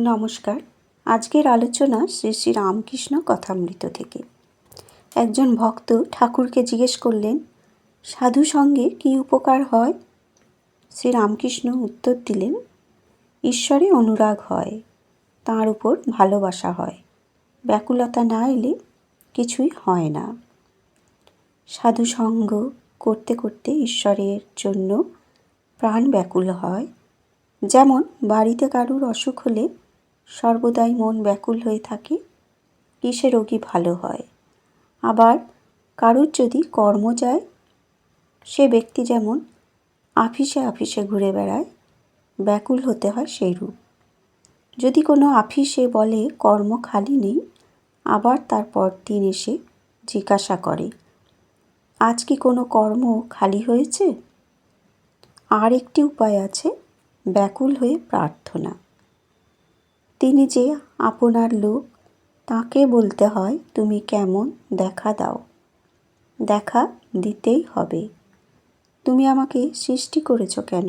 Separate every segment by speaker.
Speaker 1: নমস্কার। আজকের আলোচনা শ্রী শ্রী রামকৃষ্ণ কথামৃত থেকে। একজন ভক্ত ঠাকুরকে জিজ্ঞেস করলেন, সাধু সঙ্গে কী উপকার হয়? শ্রী রামকৃষ্ণ উত্তর দিলেন, ঈশ্বরে অনুরাগ হয়, তাঁর উপর ভালোবাসা হয়, ব্যাকুলতা না এলে কিছুই হয় না। সাধু সঙ্গ করতে করতে ঈশ্বরের জন্য প্রাণ ব্যাকুল হয়। যেমন বাড়িতে কারুর অসুখ হলে সর্বদাই মন ব্যাকুল হয়ে থাকে, কিসে রোগী ভালো হয়। আবার কারুর যদি কর্ম যায়, সে ব্যক্তি যেমন আফিসে আফিসে ঘুরে বেড়ায়, ব্যাকুল হতে হয় সেইরূপ। যদি কোনো আফিসে বলে কর্ম খালি নেই, আবার তারপর দিন এসে জিজ্ঞাসা করে, আজ কি কোনো কর্ম খালি হয়েছে? আর একটি উপায় আছে, ব্যাকুল হয়ে প্রার্থনা। তিনি যে আপনার লোক, তাকে বলতে হয়, তুমি কেমন, দেখা দাও। দেখা দিতেই হবে। তুমি আমাকে সৃষ্টি করেছ কেন?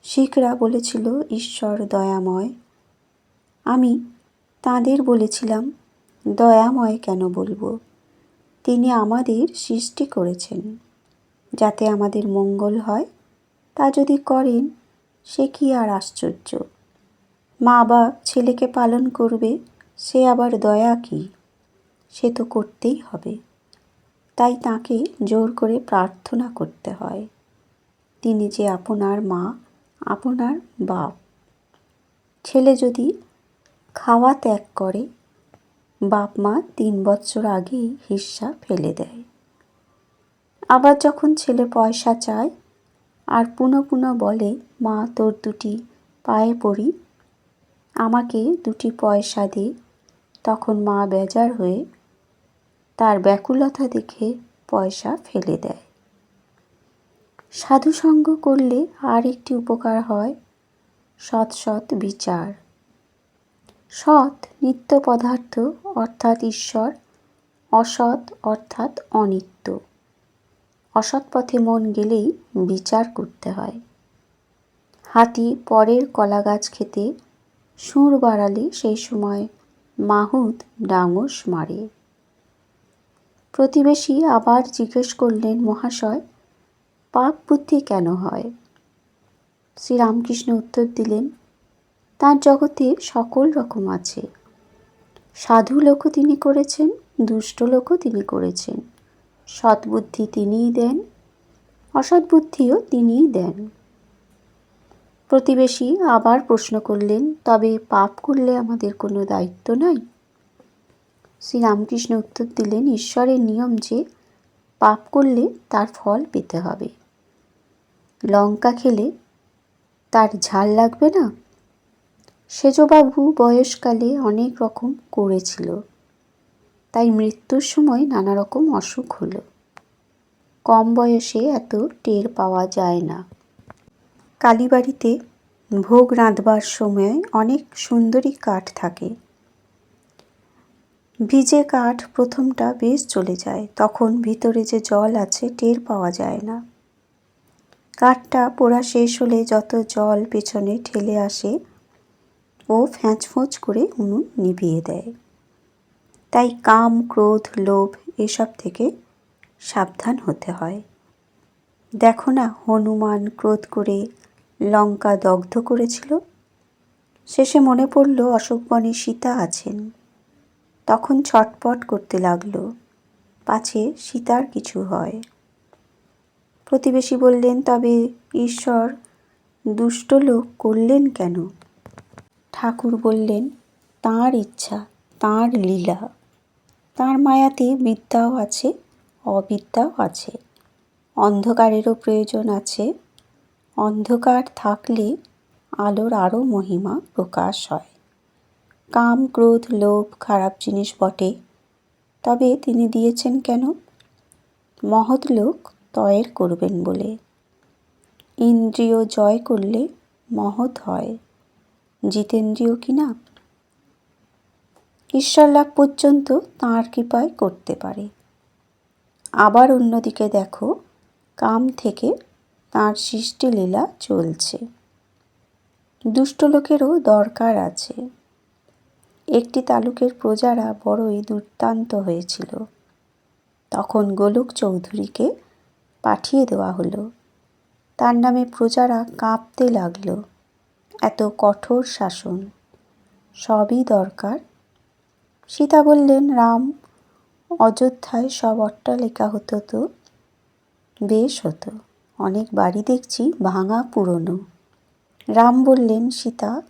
Speaker 1: শিখরা বলেছিল ঈশ্বর দয়াময়। আমি তাঁদের বলেছিলাম, দয়াময় কেন বলবো? তিনি আমাদের সৃষ্টি করেছেন যাতে আমাদের মঙ্গল হয়। তা যদি করেন, সে কি আর আশ্চর্য? মা বাপ ছেলেকে পালন করবে, সে আবার দয়া কি? সে তো করতেই হবে। তাই তাকে জোর করে প্রার্থনা করতে হয়। তিনি যে আপনার মা, আপনার বাপ। ছেলে যদি খাওয়া ত্যাগ করে, বাপ মা 3 বছর আগেই হিস্সা ফেলে দেয়। আবার যখন ছেলে পয়সা চায় আর পুনঃ পুনঃ বলে, মা তোর 2টি পায়ে পড়ি, আমাকে 2টি পয়সা দে, তখন মা বেজার হয়ে তার ব্যাকুলতা দেখে পয়সা ফেলে দেয়। সাধুসঙ্গ করলে আর একটি উপকার হয়, সৎ সৎ বিচার। সৎ নিত্য পদার্থ অর্থাৎ ঈশ্বর, অসৎ অর্থাৎ অনিত্য। অসৎ পথে মন গেলেই বিচার করতে হয়। হাতি পরের কলা গাছ খেতে সুর বাড়ালে সেই সময় মাহুত ডাঙস মারে। প্রতিবেশী আবার জিজ্ঞেস করলেন, মহাশয়, পাপ বুদ্ধি কেন হয়? শ্রীরামকৃষ্ণ উত্তর দিলেন, তাঁর জগতে সকল রকম আছে। সাধু লোকও তিনি করেছেন, দুষ্ট লোকও তিনি করেছেন। সৎবুদ্ধি তিনিই দেন, অসৎ বুদ্ধিও তিনিই দেন। প্রতিবেশী আবার প্রশ্ন করলেন, তবে পাপ করলে আমাদের কোনো দায়িত্ব নাই? শ্রীরামকৃষ্ণ উত্তর দিলেন, ঈশ্বরের নিয়ম যে পাপ করলে তার ফল পেতে হবে। লঙ্কা খেলে তার ঝাল লাগবে না? সেজবাবু বয়সকালে অনেক রকম করেছিল, তাই মৃত্যুর সময় নানা রকম অসুখ হলো। কম বয়সে এত টের পাওয়া যায় না। কালীবাড়িতে ভোগ রাঁধবার সময় অনেক সুন্দরী কাঠ থাকে। ভিজে কাঠ প্রথমটা বেশ চলে যায়, তখন ভিতরে যে জল আছে টের পাওয়া যায় না। কাঠটা পোড়া শেষ হলে যত জল পেছনে ঠেলে আসে, ও ফ্যাঁচফোঁচ করে উনুন নিভিয়ে দেয়। তাই কাম, ক্রোধ, লোভ এসব থেকে সাবধান হতে হয়। দেখো না, হনুমান ক্রোধ করে লঙ্কা দগ্ধ করেছিল। শেষে মনে পড়ল অশোকবনে সীতা আছেন, তখন ছটপট করতে লাগলো, পাছে সীতার কিছু হয়। প্রতিবেশী বললেন, তবে ঈশ্বর দুষ্ট লোক করলেন কেন? ঠাকুর বললেন, তাঁর ইচ্ছা, তাঁর লীলা। তাঁর মায়াতে বিদ্যাও আছে, অবিদ্যাও আছে। অন্ধকারেরও প্রয়োজন আছে। অন্ধকার থাকলে আলোর আরও মহিমা প্রকাশ হয়। কাম, ক্রোধ, লোভ খারাপ জিনিস বটে, তবে তিনি দিয়েছেন কেন? মহৎ লোক তয়ের করবেন বলে। ইন্দ্রিয় জয় করলে মহৎ হয়, জিতেন্দ্রিয় কি না? ঈশ্বর লাভ পর্যন্ত তাঁর কৃপায় করতে পারে। আবার অন্যদিকে দেখো, কাম থেকে তাঁর সৃষ্টিলীলা চলছে। দুষ্ট লোকেরও দরকার আছে। একটি তালুকের প্রজারা বড়ই দুর্দান্ত হয়েছিল। তখন গোলক চৌধুরীকে পাঠিয়ে দেওয়া হলো। তার নামে প্রজারা কাঁপতে লাগলো। এত কঠোর শাসন, সবই দরকার। সীতা বললেন, রাম, অযোধ্যায় সব অট্টালিকা হতো তো বেশ হতো। অনেক বাড়ি দেখছি ভাঙা পুরনো। রাম বললেন, সীতা,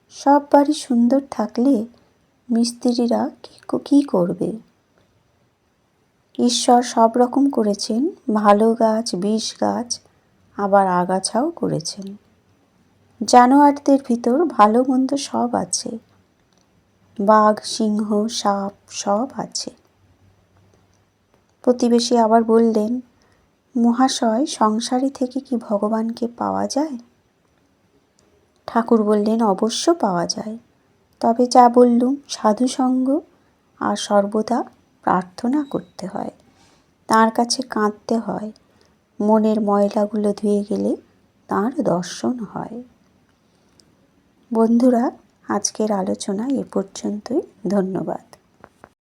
Speaker 1: সব বাড়ি সুন্দর থাকলে মিস্ত্রিরা কী করবে? ঈশ্বর সব রকম করেছেন, ভালো গাছ, বিষ গাছ, আবার আগাছাও করেছেন। জানোয়ারদের ভিতর ভালো মন্দ সব আছে। বাঘ, সিংহ, সাপ সব আছে। প্রতিবেশী আবার বললেন, মহাশয়, সংসারী থেকে কি ভগবানকে পাওয়া যায়? ঠাকুর বললেন, অবশ্য পাওয়া যায়। তবে যা বললুম, সাধুসঙ্গ আর সর্বদা প্রার্থনা করতে হয়। তাঁর কাছে কাঁদতে হয়। মনের ময়লাগুলো ধুয়ে গেলে তাঁর দর্শন হয়। বন্ধুরা, আজকের আলোচনা এ পর্যন্তই। ধন্যবাদ।